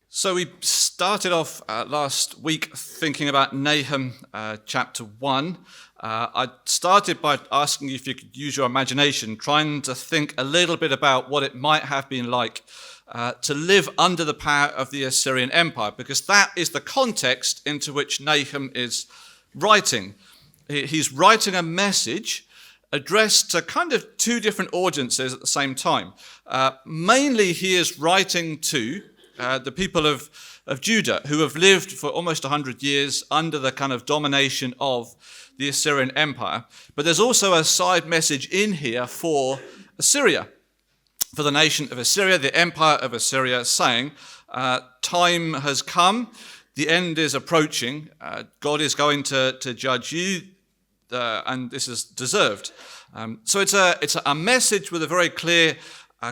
So we started off last week thinking about Nahum chapter 1. I started by asking you if you could use your imagination, trying to think a little bit about what it might have been like to live under the power of the Assyrian Empire, because that is the context into which Nahum is writing. He's writing a message addressed to kind of two different audiences at the same time. Mainly he is writing to the people of Judah, who have lived for almost 100 years under the kind of domination of the Assyrian Empire. But there's also a side message in here for Assyria, for the nation of Assyria, the empire of Assyria, saying, time has come, the end is approaching, God is going to judge you, and this is deserved. So it's a message with a very clear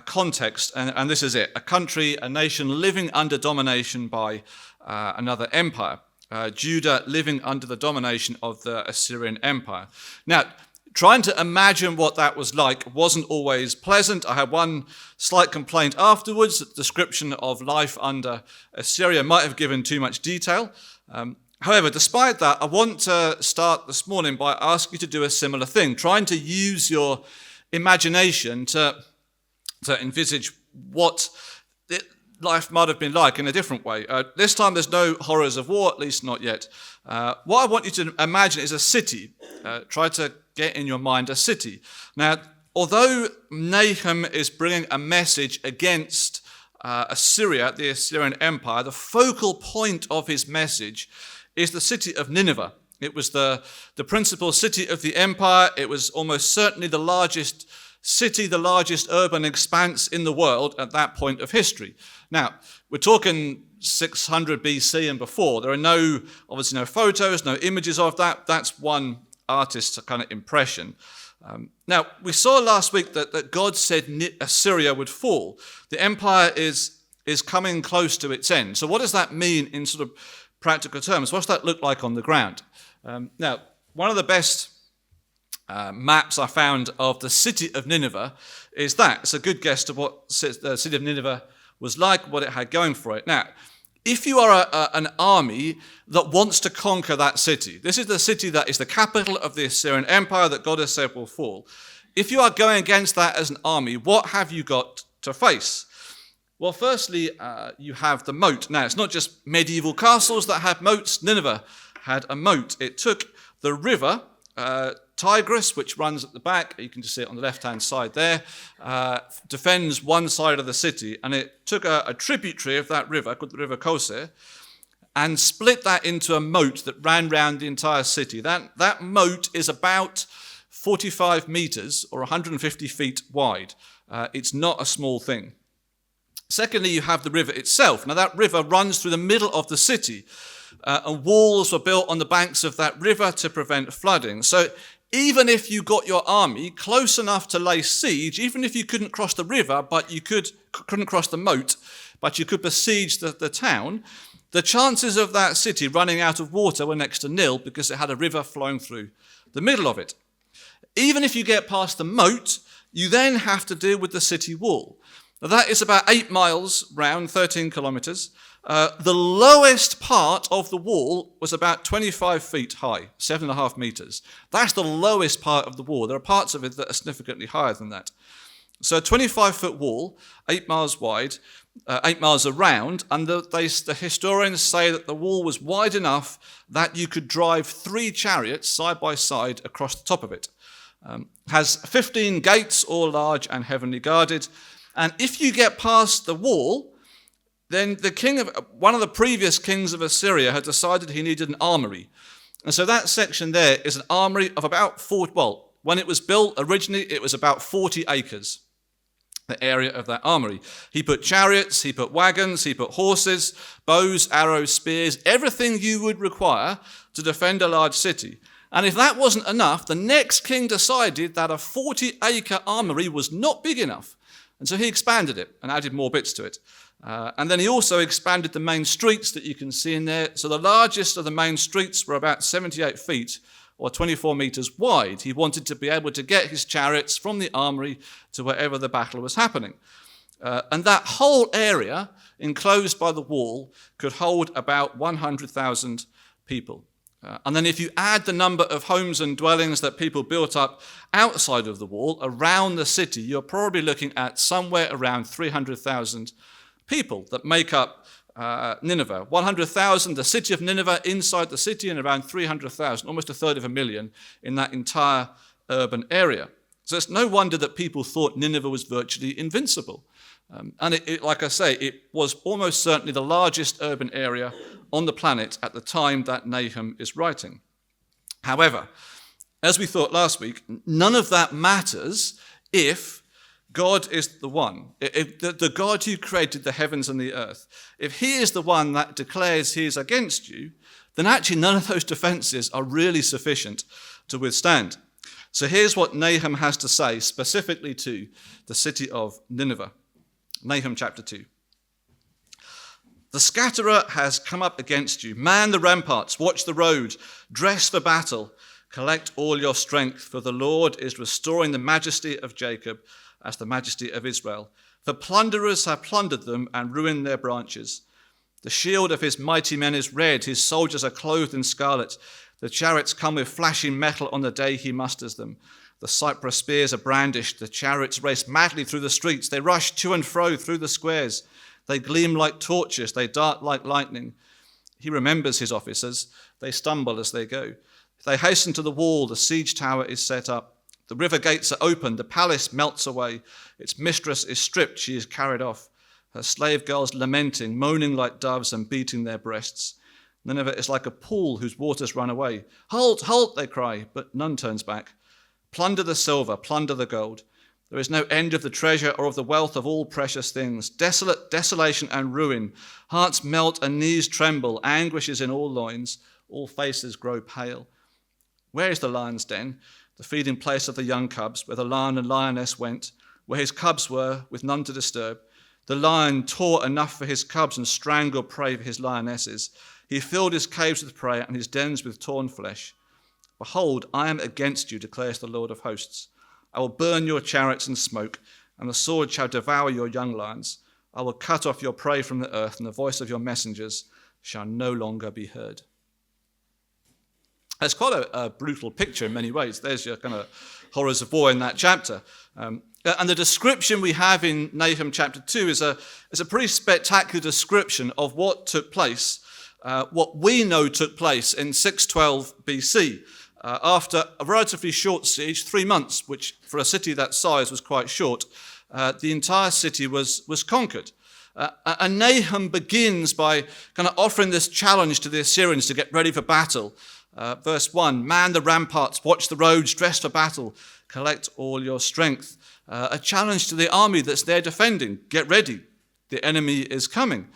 context, and this is it: a country, a nation living under domination by another empire. Judah living under the domination of the Assyrian Empire. Now, trying to imagine what that was like wasn't always pleasant. I had one slight complaint afterwards. The description of life under Assyria might have given too much detail. However, despite that, I want to start this morning by asking you to do a similar thing, trying to use your imagination to envisage what life might have been like in a different way. This time there's no horrors of war, at least not yet. What I want you to imagine is a city. Try to get in your mind a city. Now, although Nahum is bringing a message against Assyria, the Assyrian Empire, the focal point of his message is the city of Nineveh. It was the principal city of the empire. It was almost certainly the largest city, the largest urban expanse in the world at that point of history. Now, we're talking 600 BC and before. There are obviously no photos, no images of that. That's one artist's kind of impression. Now, we saw last week that God said Assyria would fall. The empire is coming close to its end. So what does that mean in sort of practical terms? What's that look like on the ground? Now, one of the best maps I found of the city of Nineveh is that. It's a good guess to what the city of Nineveh was like, what it had going for it. Now, if you are an army that wants to conquer that city, this is the city that is the capital of the Assyrian Empire that God has said will fall. If you are going against that as an army, what have you got to face? Well, firstly, you have the moat. Now, it's not just medieval castles that had moats. Nineveh had a moat. It took the river Tigris, which runs at the back, you can just see it on the left-hand side there, defends one side of the city, and it took a tributary of that river, called the River Kosir, and split that into a moat that ran round the entire city. That moat is about 45 meters, or 150 feet wide. It's not a small thing. Secondly, you have the river itself. Now, that river runs through the middle of the city, and walls were built on the banks of that river to prevent flooding. So even if you got your army close enough to lay siege, even if you couldn't cross the river, but you couldn't cross the moat, but you could besiege the town, the chances of that city running out of water were next to nil because it had a river flowing through the middle of it. Even if you get past the moat, you then have to deal with the city wall. Now, that is about 8 miles round, 13 kilometers. The lowest part of the wall was about 25 feet high, 7.5 meters. That's the lowest part of the wall. There are parts of it that are significantly higher than that. So a 25-foot wall, 8 miles wide, 8 miles around, and the historians say that the wall was wide enough that you could drive 3 chariots side by side across the top of it. Has 15 gates, all large and heavily guarded. And if you get past the wall, then one of the previous kings of Assyria had decided he needed an armory. And so that section there is an armory of about 40, well, when it was built originally, it was about 40 acres, the area of that armory. He put chariots, he put wagons, he put horses, bows, arrows, spears, everything you would require to defend a large city. And if that wasn't enough, the next king decided that a 40-acre armory was not big enough. And so he expanded it and added more bits to it. And then he also expanded the main streets that you can see in there. So the largest of the main streets were about 78 feet or 24 meters wide. He wanted to be able to get his chariots from the armory to wherever the battle was happening. And that whole area enclosed by the wall, could hold about 100,000 people. And then if you add the number of homes and dwellings that people built up outside of the wall, around the city, you're probably looking at somewhere around 300,000 people that make up Nineveh. 100,000, the city of Nineveh inside the city, and around 300,000, almost a third of a million in that entire urban area. So it's no wonder that people thought Nineveh was virtually invincible. And like I say, it was almost certainly the largest urban area on the planet at the time that Nahum is writing. However, as we thought last week, none of that matters if God is the one, if the God who created the heavens and the earth, if he is the one that declares he is against you, then actually none of those defenses are really sufficient to withstand. So here's what Nahum has to say specifically to the city of Nineveh. Nahum chapter 2. The scatterer has come up against you. Man the ramparts, watch the road, dress for battle, collect all your strength, for the Lord is restoring the majesty of Jacob as the majesty of Israel. For plunderers have plundered them and ruined their branches. The shield of his mighty men is red, his soldiers are clothed in scarlet. The chariots come with flashing metal on the day he musters them. The cypress spears are brandished, the chariots race madly through the streets, they rush to and fro through the squares. They gleam like torches, they dart like lightning. He remembers his officers, they stumble as they go. They hasten to the wall, the siege tower is set up. The river gates are opened, the palace melts away. Its mistress is stripped, she is carried off. Her slave girls lamenting, moaning like doves and beating their breasts. Nineveh is like a pool whose waters run away. Halt, halt, they cry, but none turns back. Plunder the silver, plunder the gold. There is no end of the treasure or of the wealth of all precious things. Desolation and ruin. Hearts melt and knees tremble. Anguish is in all loins. All faces grow pale. Where is the lion's den, the feeding place of the young cubs, where the lion and lioness went, where his cubs were, with none to disturb? The lion tore enough for his cubs and strangled prey for his lionesses. He filled his caves with prey and his dens with torn flesh. Behold, I am against you, declares the Lord of hosts. I will burn your chariots in smoke, and the sword shall devour your young lions. I will cut off your prey from the earth, and the voice of your messengers shall no longer be heard. It's quite a brutal picture in many ways. There's your kind of horrors of war in that chapter. And the description we have in Nahum chapter 2 is a pretty spectacular description of what took place, what we know took place in 612 BC. After a relatively short siege, 3 months, which for a city that size was quite short, the entire city was conquered. And Nahum begins by kind of offering this challenge to the Assyrians to get ready for battle. Verse 1, man the ramparts, watch the roads, dress for battle, collect all your strength. A challenge to the army that's there defending. Get ready. The enemy is coming.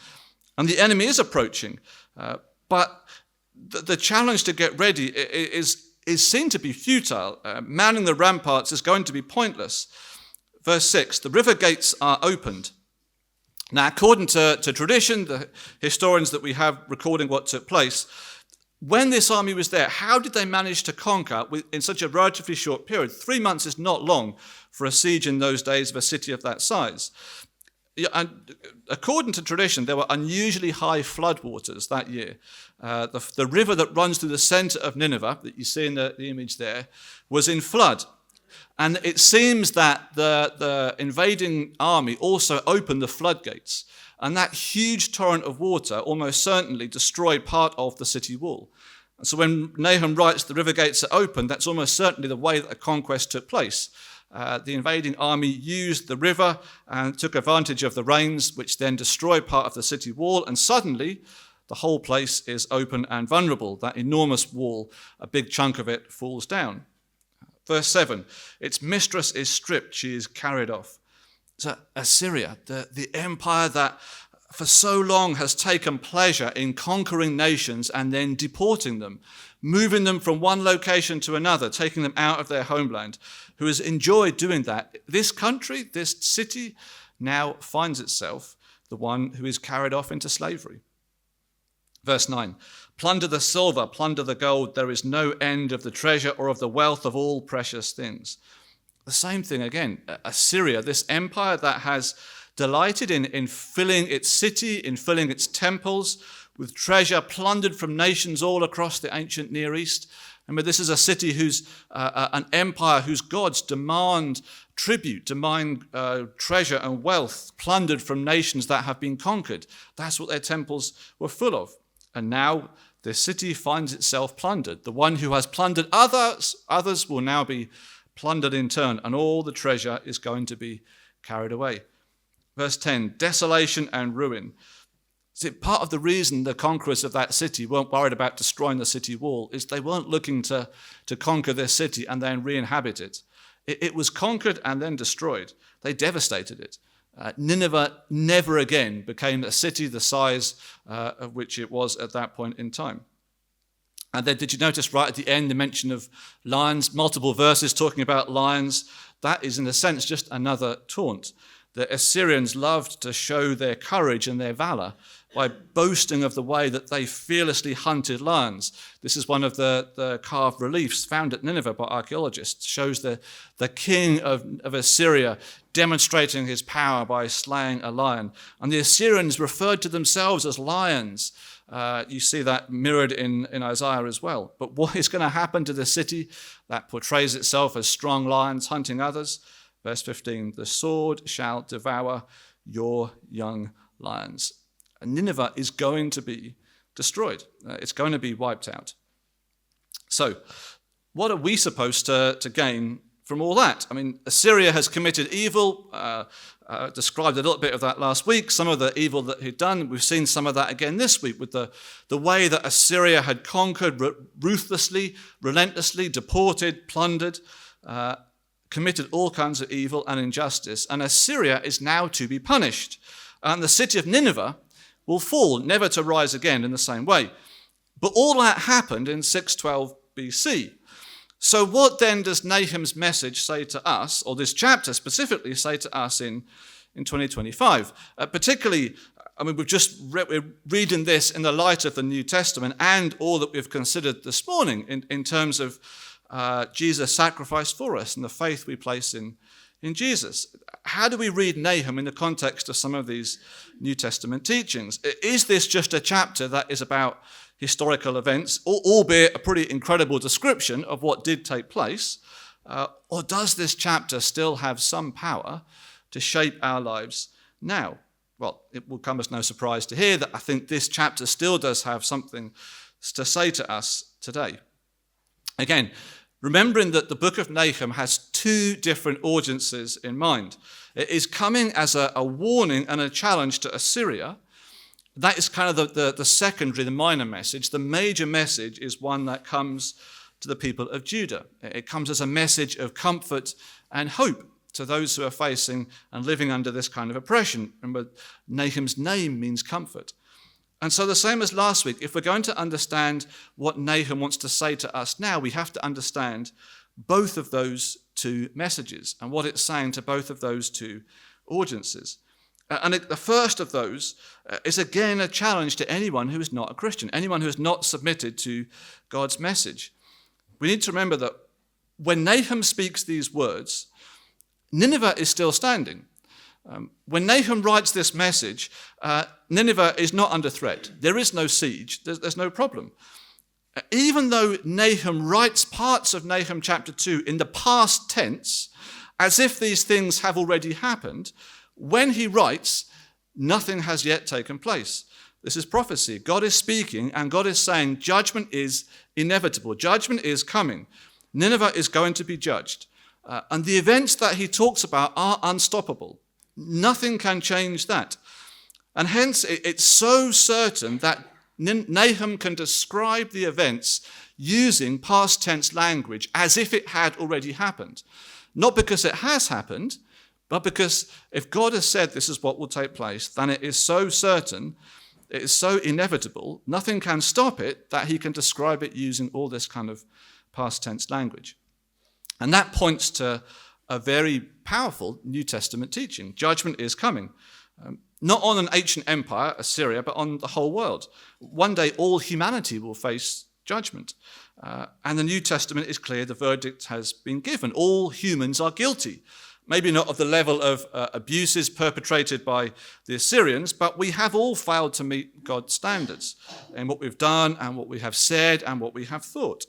And the enemy is approaching. But the challenge to get ready is seen to be futile. Manning the ramparts is going to be pointless. Verse 6, the river gates are opened. Now, according to tradition, the historians that we have recording what took place, when this army was there, how did they manage to conquer in such a relatively short period? 3 months is not long for a siege in those days of a city of that size. And according to tradition, there were unusually high floodwaters that year. The river that runs through the center of Nineveh, that you see in the image there, was in flood. And it seems that the invading army also opened the floodgates. And that huge torrent of water almost certainly destroyed part of the city wall. And so when Nahum writes the river gates are open, that's almost certainly the way that the conquest took place. The invading army used the river and took advantage of the rains, which then destroyed part of the city wall, and suddenly the whole place is open and vulnerable. That enormous wall, a big chunk of it falls down. Verse 7, its mistress is stripped, she is carried off. So Assyria, the empire that for so long has taken pleasure in conquering nations and then deporting them, moving them from one location to another, taking them out of their homeland, who has enjoyed doing that. This country, this city, now finds itself the one who is carried off into slavery. Verse 9, plunder the silver, plunder the gold, there is no end of the treasure or of the wealth of all precious things. The same thing again, Assyria, this empire that has delighted in filling its city, in filling its temples with treasure plundered from nations all across the ancient Near East. Remember, this is a city whose an empire whose gods demand tribute, demand treasure and wealth plundered from nations that have been conquered. That's what their temples were full of. And now this city finds itself plundered. The one who has plundered others will now be plundered in turn, and all the treasure is going to be carried away. Verse 10, desolation and ruin. See, part of the reason the conquerors of that city weren't worried about destroying the city wall is they weren't looking to conquer this city and then re-inhabit it. It was conquered and then destroyed. They devastated it. Nineveh never again became a city the size of which it was at that point in time. And then did you notice right at the end the mention of lions, multiple verses talking about lions? That is in a sense just another taunt. The Assyrians loved to show their courage and their valor by boasting of the way that they fearlessly hunted lions. This is one of the carved reliefs found at Nineveh by archaeologists. It shows the king of Assyria demonstrating his power by slaying a lion. And the Assyrians referred to themselves as lions. You see that mirrored in Isaiah as well. But what is going to happen to the city that portrays itself as strong lions hunting others? Verse 15, the sword shall devour your young lions. And Nineveh is going to be destroyed. It's going to be wiped out. So, what are we supposed to gain from all that? I mean, Assyria has committed evil. Described a little bit of that last week, some of the evil that he'd done. We've seen some of that again this week with the way that Assyria had conquered ruthlessly, relentlessly, deported, plundered, committed all kinds of evil and injustice. And Assyria is now to be punished. And the city of Nineveh will fall, never to rise again in the same way. But all that happened in 612 BC. So what then does Nahum's message say to us, or this chapter specifically say to us in 2025? Particularly, I mean, we're reading this in the light of the New Testament and all that we've considered this morning in terms of Jesus' sacrifice for us and the faith we place in Jesus. How do we read Nahum in the context of some of these New Testament teachings? Is this just a chapter that is about historical events, albeit a pretty incredible description of what did take place? Or does this chapter still have some power to shape our lives now? Well, it will come as no surprise to hear that I think this chapter still does have something to say to us today. Again, remembering that the book of Nahum has two different audiences in mind. It is coming as a warning and a challenge to Assyria. That is kind of the secondary, the minor message. The major message is one that comes to the people of Judah. It comes as a message of comfort and hope to those who are facing and living under this kind of oppression. Remember, Nahum's name means comfort. And so the same as last week, if we're going to understand what Nahum wants to say to us now, we have to understand both of those two messages and what it's saying to both of those two audiences. And the first of those is again a challenge to anyone who is not a Christian, anyone who has not submitted to God's message. We need to remember that when Nahum speaks these words, Nineveh is still standing. When Nahum writes this message, Nineveh is not under threat. There is no siege. There's no problem. Even though Nahum writes parts of Nahum chapter 2 in the past tense, as if these things have already happened, when he writes, nothing has yet taken place. This is prophecy. God is speaking and God is saying judgment is inevitable. Judgment is coming. Nineveh is going to be judged. And the events that he talks about are unstoppable. Nothing can change that. And hence it's so certain that Nahum can describe the events using past tense language as if it had already happened. Not because it has happened, but because if God has said this is what will take place, then it is so certain, it is so inevitable, nothing can stop it, that he can describe it using all this kind of past tense language. And that points to a very powerful New Testament teaching. Judgment is coming. Not on an ancient empire, Assyria, but on the whole world. One day all humanity will face judgment. And the New Testament is clear, the verdict has been given. All humans are guilty. maybe not of the level of abuses perpetrated by the Assyrians, but we have all failed to meet God's standards in what we've done and what we have said and what we have thought.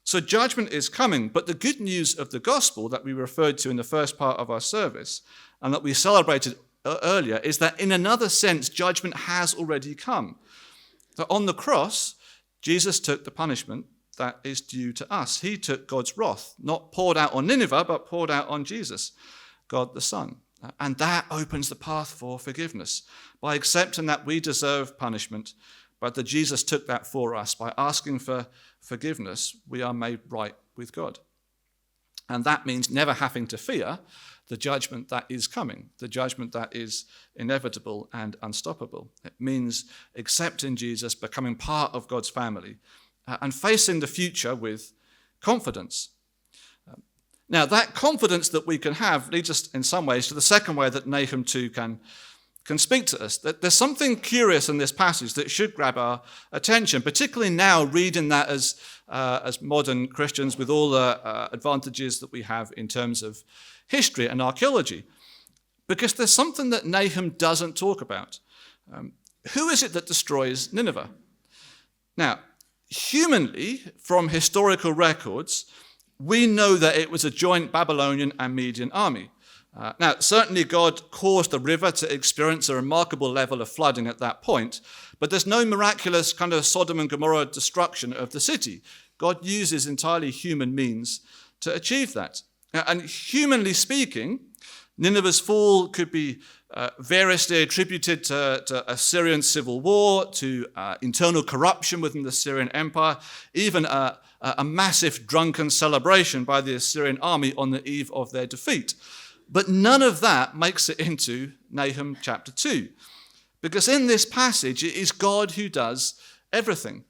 So judgment is coming, but the good news of the gospel that we referred to in the first part of our service and that we celebrated earlier is that in another sense, judgment has already come. That on the cross, Jesus took the punishment that is due to us. He took God's wrath, not poured out on Nineveh, but poured out on Jesus, God the Son. And that opens the path for forgiveness by accepting that we deserve punishment, but that Jesus took that for us. By asking for forgiveness, we are made right with God. And that means never having to fear the judgment that is coming, the judgment that is inevitable and unstoppable. It means accepting Jesus, becoming part of God's family, and facing the future with confidence. Now, that confidence that we can have leads us in some ways to the second way that Nahum 2 can speak to us. That there's something curious in this passage that should grab our attention, particularly now reading that as modern Christians with all the advantages that we have in terms of history and archaeology. Because there's something that Nahum doesn't talk about. Who is it that destroys Nineveh? Now, humanly, from historical records, we know that it was a joint Babylonian and Median army. Now, certainly God caused the river to experience a remarkable level of flooding at that point, but there's no miraculous kind of Sodom and Gomorrah destruction of the city. God uses entirely human means to achieve that. And humanly speaking, Nineveh's fall could be variously attributed to Assyrian civil war, to internal corruption within the Syrian Empire, even a massive drunken celebration by the Assyrian army on the eve of their defeat. But none of that makes it into Nahum chapter 2. Because in this passage, it is God who does everything.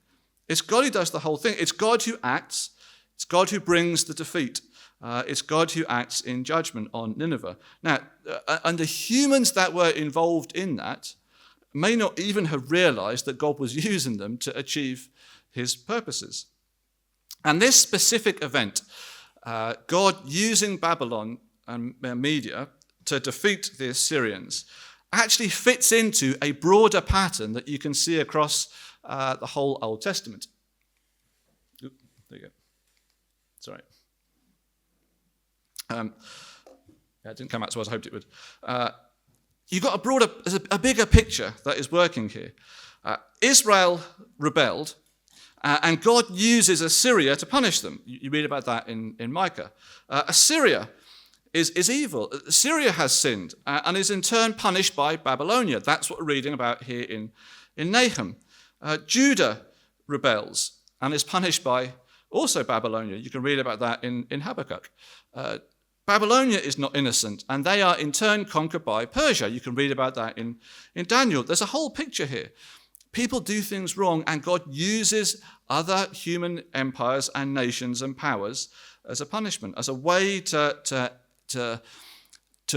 It's God who does the whole thing. It's God who acts. It's God who brings the defeat. It's God who acts in judgment on Nineveh. Now, and the humans that were involved in that may not even have realized that God was using them to achieve his purposes. And this specific event, God using Babylon and Media to defeat the Assyrians, actually fits into a broader pattern that you can see across the whole Old Testament. Oop, there you go. Sorry. It didn't come out as well as I hoped it would. You've got a bigger picture that is working here. Israel rebelled, and God uses Assyria to punish them. You read about that in Micah. Assyria is evil. Assyria has sinned and is in turn punished by Babylonia. That's what we're reading about here in Nahum. Judah rebels and is punished by also Babylonia. You can read about that in Habakkuk. Babylonia is not innocent, and they are in turn conquered by Persia. You can read about that in Daniel. There's a whole picture here. People do things wrong, and God uses other human empires and nations and powers as a punishment, as a way to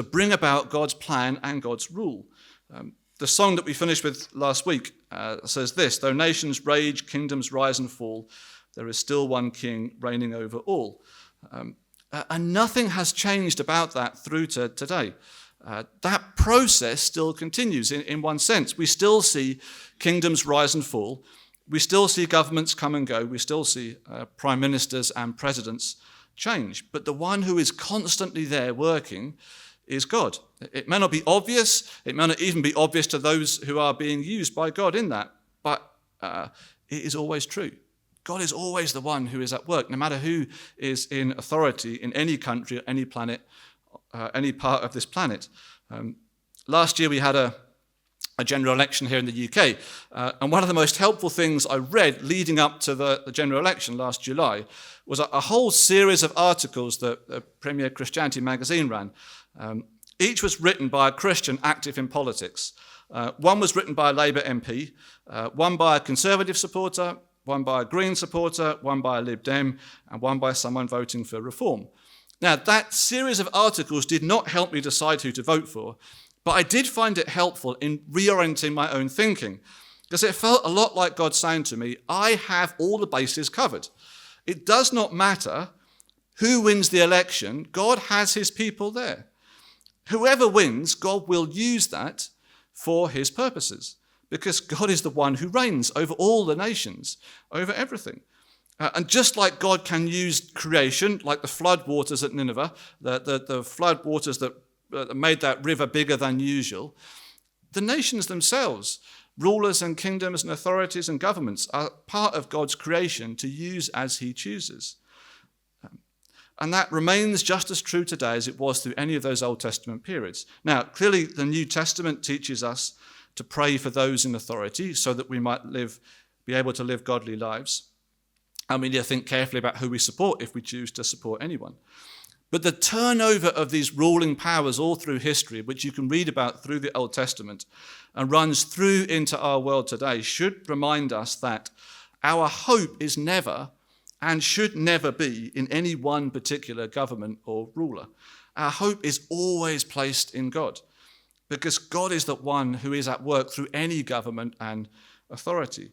bring about God's plan and God's rule. The song that we finished with last week says this: though nations rage, kingdoms rise and fall, there is still one king reigning over all. And nothing has changed about that through to today. That process still continues in one sense. We still see kingdoms rise and fall. We still see governments come and go. We still see prime ministers and presidents change. But the one who is constantly there working is God. It may not be obvious. It may not even be obvious to those who are being used by God in that. But it is always true. God is always the one who is at work, no matter who is in authority in any country, any planet, any part of this planet. Last year we had a general election here in the UK, and one of the most helpful things I read leading up to the general election last July was a whole series of articles that Premier Christianity magazine ran. Each was written by a Christian active in politics. One was written by a Labour MP, one by a Conservative supporter, one by a Green supporter, one by a Lib Dem, and one by someone voting for reform. Now, that series of articles did not help me decide who to vote for, but I did find it helpful in reorienting my own thinking, because it felt a lot like God saying to me, I have all the bases covered. It does not matter who wins the election, God has his people there. Whoever wins, God will use that for his purposes, because God is the one who reigns over all the nations, over everything. And just like God can use creation, like the flood waters at Nineveh, the flood waters that made that river bigger than usual, the nations themselves, rulers and kingdoms and authorities and governments, are part of God's creation to use as he chooses. And that remains just as true today as it was through any of those Old Testament periods. Now, clearly the New Testament teaches us to pray for those in authority so that we might be able to live godly lives. And we need to think carefully about who we support if we choose to support anyone. But the turnover of these ruling powers all through history, which you can read about through the Old Testament and runs through into our world today, should remind us that our hope is never and should never be in any one particular government or ruler. Our hope is always placed in God, because God is the one who is at work through any government and authority.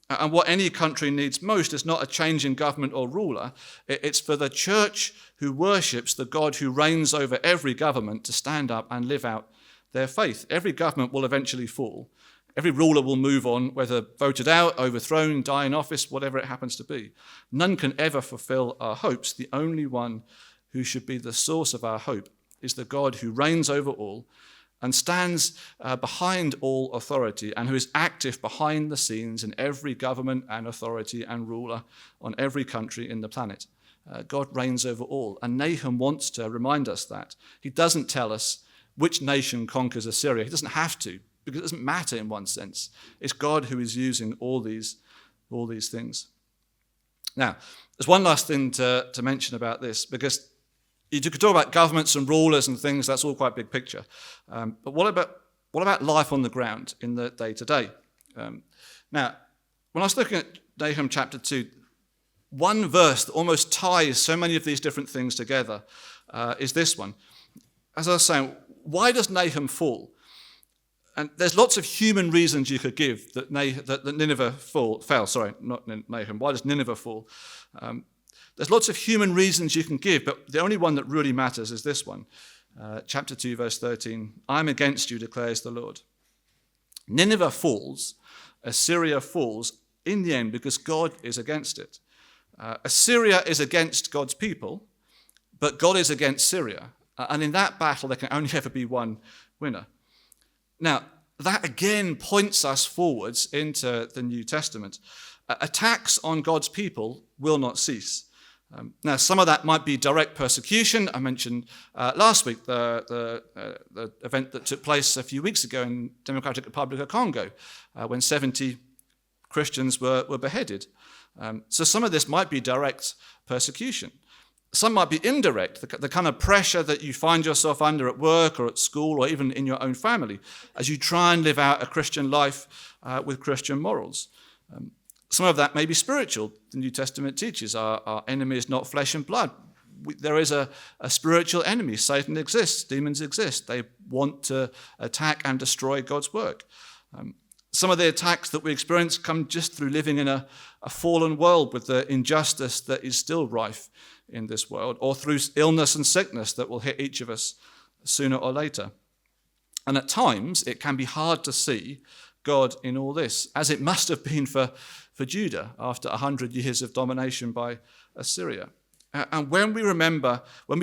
And what any country needs most is not a change in government or ruler. It's for the church who worships the God who reigns over every government to stand up and live out their faith. Every government will eventually fall. Every ruler will move on, whether voted out, overthrown, die in office, whatever it happens to be. None can ever fulfill our hopes. The only one who should be the source of our hope is the God who reigns over all and stands behind all authority, and who is active behind the scenes in every government and authority and ruler on every country in the planet. God reigns over all. And Nahum wants to remind us that. He doesn't tell us which nation conquers Assyria. He doesn't have to, because it doesn't matter in one sense. It's God who is using all these things. Now, there's one last thing to mention about this, because you could talk about governments and rulers and things, that's all quite big picture. But what about life on the ground in the day-to-day? Now, when I was looking at Nahum chapter 2, one verse that almost ties so many of these different things together is this one. As I was saying, why does Nahum fall? And there's lots of human reasons you could give that Nineveh fell. Sorry, not Nahum. Why does Nineveh fall? There's lots of human reasons you can give, but the only one that really matters is this one. Chapter 2, verse 13. I am against you, declares the Lord. Nineveh falls, Assyria falls in the end because God is against it. Assyria is against God's people, but God is against Syria. And in that battle, there can only ever be one winner. Now, that again points us forwards into the New Testament. Attacks on God's people will not cease. Now, some of that might be direct persecution. I mentioned last week the event that took place a few weeks ago in Democratic Republic of Congo when 70 Christians were beheaded. So some of this might be direct persecution. Some might be indirect, the kind of pressure that you find yourself under at work or at school or even in your own family as you try and live out a Christian life with Christian morals. Some of that may be spiritual. The New Testament teaches our enemy is not flesh and blood. There is a spiritual enemy. Satan exists. Demons exist. They want to attack and destroy God's work. Some of the attacks that we experience come just through living in a fallen world with the injustice that is still rife in this world, or through illness and sickness that will hit each of us sooner or later. And at times, it can be hard to see God in all this, as it must have been for Judah after 100 years of domination by Assyria. And when we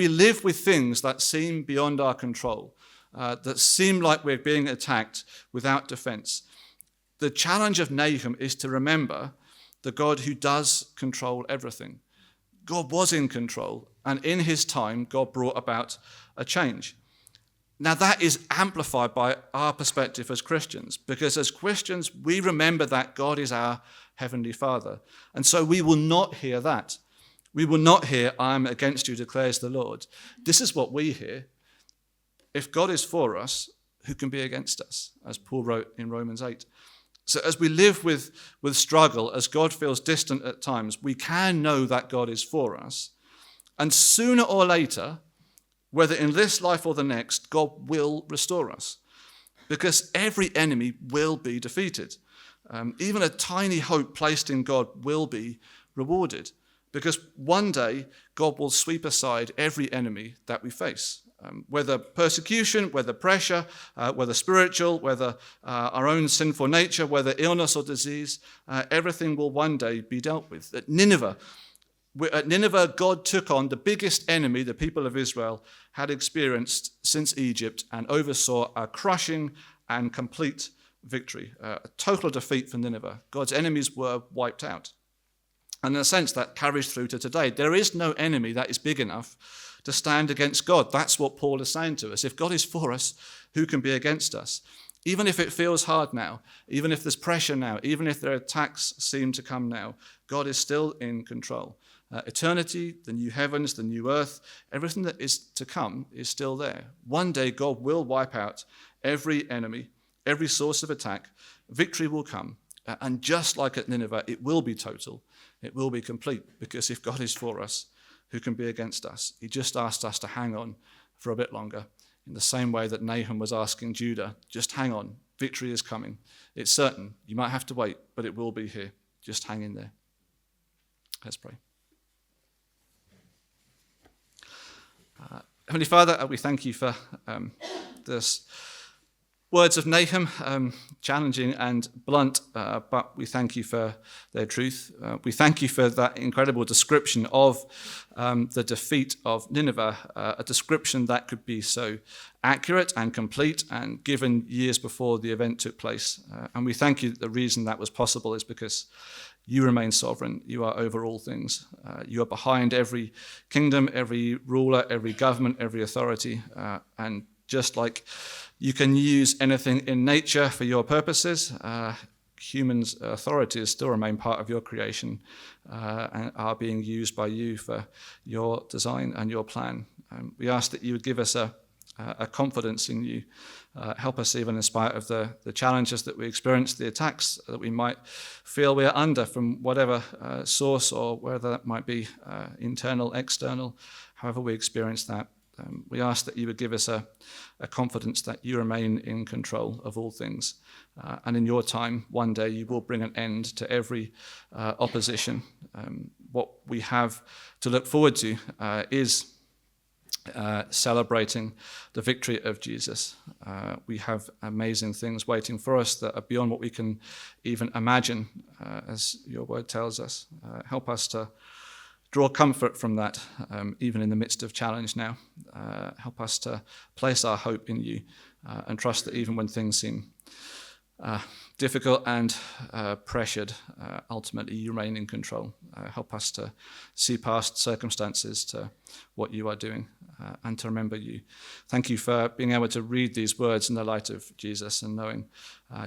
live with things that seem beyond our control, that seem like we're being attacked without defense, the challenge of Nahum is to remember the God who does control everything. God was in control, and in his time, God brought about a change. Now, that is amplified by our perspective as Christians, because as Christians, we remember that God is our Heavenly Father. And so we will not hear that. We will not hear, I am against you, declares the Lord. This is what we hear. If God is for us, who can be against us? As Paul wrote in Romans 8. So as we live with struggle, as God feels distant at times, we can know that God is for us. And sooner or later, whether in this life or the next, God will restore us. Because every enemy will be defeated. Even a tiny hope placed in God will be rewarded. Because one day, God will sweep aside every enemy that we face. Whether persecution, whether pressure, whether spiritual, whether our own sinful nature, whether illness or disease, everything will one day be dealt with. At Nineveh, God took on the biggest enemy the people of Israel had experienced since Egypt and oversaw a crushing and complete victory, a total defeat for Nineveh. God's enemies were wiped out. And in a sense, that carries through to today. There is no enemy that is big enough to stand against God. That's what Paul is saying to us. If God is for us, who can be against us? Even if it feels hard now, even if there's pressure now, even if their attacks seem to come now, God is still in control. Eternity, the new heavens, the new earth, everything that is to come is still there. One day God will wipe out every enemy, every source of attack. Victory will come. And just like at Nineveh, it will be total. It will be complete, because if God is for us, who can be against us? He just asked us to hang on for a bit longer, in the same way that Nahum was asking Judah, just hang on, victory is coming. It's certain. You might have to wait, but it will be here. Just hang in there. Let's pray. Heavenly Father, we thank you for this words of Nahum, challenging and blunt, but we thank you for their truth. We thank you for that incredible description of the defeat of Nineveh, a description that could be so accurate and complete and given years before the event took place. And we thank you that the reason that was possible is because you remain sovereign. You are over all things. You are behind every kingdom, every ruler, every government, every authority. And just like you can use anything in nature for your purposes, humans' authorities still remain part of your creation and are being used by you for your design and your plan. We ask that you would give us a confidence in you. Help us even in spite of the challenges that we experience, the attacks that we might feel we are under from whatever source, or whether that might be internal, external, however we experience that. We ask that you would give us a confidence that you remain in control of all things. And in your time, one day you will bring an end to every opposition. What we have to look forward to is celebrating the victory of Jesus. We have amazing things waiting for us that are beyond what we can even imagine, as your word tells us. Help us to draw comfort from that, even in the midst of challenge now. Help us to place our hope in you and trust that even when things seem difficult and pressured, ultimately you remain in control. Help us to see past circumstances to what you are doing and to remember you. Thank you for being able to read these words in the light of Jesus and knowing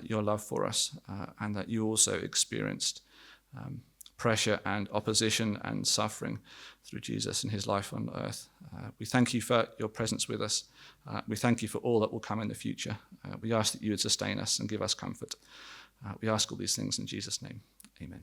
your love for us, and that you also experienced pressure and opposition and suffering through Jesus and his life on earth. We thank you for your presence with us. We thank you for all that will come in the future. We ask that you would sustain us and give us comfort. We ask all these things in Jesus' name. Amen.